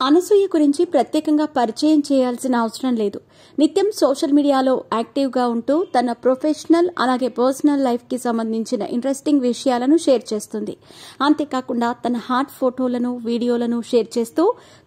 అనసూయ గురించి ప్రత్యేకంగా పరిచయం చేయాల్సిన అవసరం లేదు. నిత్యం సోషల్ మీడియాలో యాక్టివ్గా ఉంటూ తన ప్రొఫెషనల్ అలాగే పర్సనల్ లైఫ్కి సంబంధించిన ఇంట్రెస్టింగ్ విషయాలను షేర్ చేస్తుంది. అంతేకాకుండా తన హాట్ ఫోటోలను వీడియోలను షేర్ చేస్తూ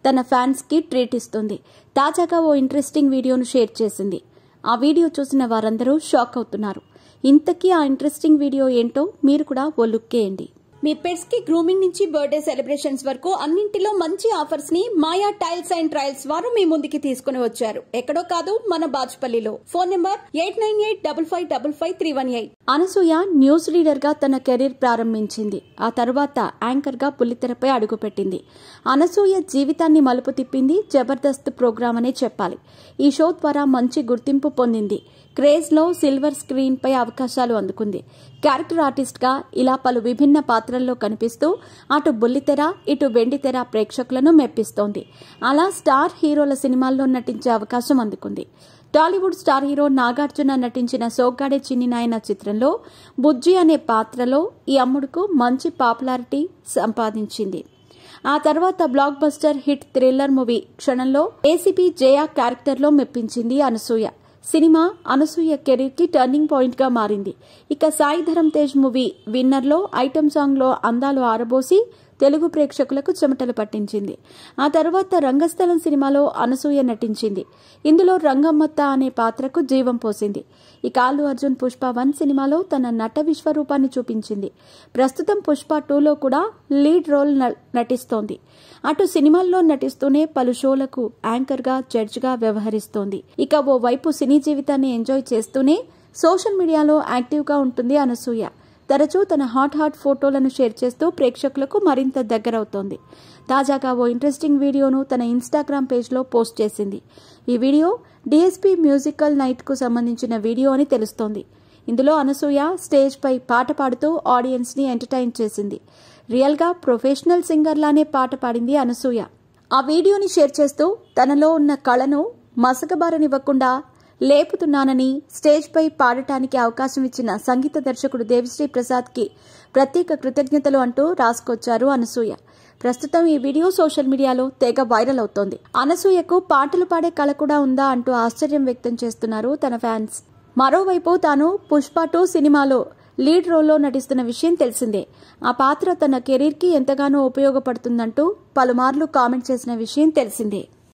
తన ఫ్యాన్స్కి ట్రీట్ ఇస్తుంది. తాజాగా ఓ ఇంట్రెస్టింగ్ వీడియోను షేర్ చేసింది. ఆ వీడియో చూసిన వారందరూ షాక్ అవుతున్నారు. ఇంతకీ ఆ ఇంట్రెస్టింగ్ వీడియో ఏంటో మీరు కూడా ఓ లుక్ వేయండి. మీ పెట్స్ కి గ్రూమింగ్ నుంచి బర్త్డే సెలబ్రేషన్స్ వరకు అన్నింటిలో మంచి ఆఫర్స్ ని మాయా టైల్స్ అండ్ ట్రయల్స్ వారు మీ ముందుకి తీసుకుని వచ్చారు. ఎక్కడో కాదు, మన బాచుపల్లిలో. Phone number 8985555318. Anasuya news reader గా తన కెరీర్ ప్రారంభించింది. ఆ తర్వాత యాంకర్ గా బుల్లితెరపై అడుగుపెట్టింది. అనసూయ జీవితాన్ని మలుపు తిప్పింది జబర్దస్త్ ప్రోగ్రాం అనే చెప్పాలి. ఈ షో ద్వారా మంచి గుర్తింపు పొందింది. క్రేజ్ లో సిల్వర్ స్క్రీన్ పై అవకాశాలు అందుకుంది. క్యారెక్టర్ ఆర్టిస్ట్ గా ఇలా పలు విభిన్న పాత్రల్లో కనిపిస్తూ అటు బుల్లితెర ఇటు వెండితెర ప్రేక్షకులను మెప్పిస్తోంది. అలా స్టార్ హీరోల సినిమాల్లో నటించే అవకాశం అందుకుంది. టాలీవుడ్ స్టార్ హీరో నాగార్జున నటించిన సోగ్గాడే చిన్ని నాయన చిత్రంలో బుజ్జి అనే పాత్రలో ఈ అమ్ముడుకు మంచి పాపులారిటీ సంపాదించింది. ఆ తర్వాత block buster hit thriller movie క్షణంలో ఏసీపీ జయ క్యారెక్టర్లో మెప్పించింది అనసూయ. సినిమా అనసూయ కెరీర్ కి టర్నింగ్ పాయింట్ గా మారింది. ఇక సాయి ధరమ్ తేజ్ మూవీ విన్నర్ లో ఐటమ్ సాంగ్ లో అందాలు ఆరబోసి తెలుగు ప్రేక్షకులకు చెమటలు పట్టించింది. ఆ తర్వాత రంగస్థలం సినిమాలో అనసూయ నటించింది. ఇందులో రంగమ్మత్త అనే పాత్రకు జీవం పోసింది. ఇక అల్లు అర్జున్ పుష్ప 1 సినిమాలో తన నట విశ్వరూపాన్ని చూపించింది. ప్రస్తుతం పుష్ప 2లో కూడా లీడ్ రోల్ నటిస్తోంది. అటు సినిమాల్లో నటిస్తూనే పలు షోలకు యాంకర్ గా జడ్జ్ గా వ్యవహరిస్తోంది. ఇక ఓ వైపు సినీ జీవితాన్ని ఎంజాయ్ చేస్తూనే సోషల్ మీడియాలో యాక్టివ్ గా ఉంటుంది అనసూయ. తరచూ తన హాట్ ఫోటోలను షేర్ చేస్తూ ప్రేక్షకులకు మరింత దగ్గరవుతోంది. తాజాగా ఓ ఇంట్రెస్టింగ్ వీడియోను తన ఇన్స్టాగ్రామ్ పేజ్లో పోస్ట్ చేసింది. ఈ వీడియో డిఎస్పీ మ్యూజికల్ నైట్ కు సంబంధించిన వీడియో అని తెలుస్తోంది. ఇందులో అనసూయ స్టేజ్ పై పాట పాడుతూ ఆడియన్స్ ని ఎంటర్టైన్ చేసింది. రియల్ గా ప్రొఫెషనల్ సింగర్ లానే పాట పాడింది అనసూయ. ఆ వీడియోని షేర్ చేస్తూ తనలో ఉన్న కళను మసకబారనివ్వకుండా లేపుతున్నానని, స్టేజ్ పై పాడటానికి అవకాశం ఇచ్చిన సంగీత దర్శకుడు దేవిశ్రీ ప్రసాద్ కి ప్రత్యేక కృతజ్ఞతలు అంటూ రాసుకొచ్చారు అనసూయ. ప్రస్తుతం ఈ వీడియో సోషల్ మీడియాలో తెగ వైరల్ అవుతోంది. అనసూయకు పాటలు పాడే కళ కూడా ఉందా అంటూ ఆశ్చర్యం వ్యక్తం చేస్తున్నారు తన ఫ్యాన్స్. మరోవైపు తాను పుష్ప 2 సినిమాలో లీడ్ రోల్లో నటిస్తున్న విషయం తెలిసిందే. ఆ పాత్ర తన కెరీర్ కి ఎంతగానో ఉపయోగపడుతుందంటూ పలుమార్లు కామెంట్ చేసిన విషయం తెలిసిందే.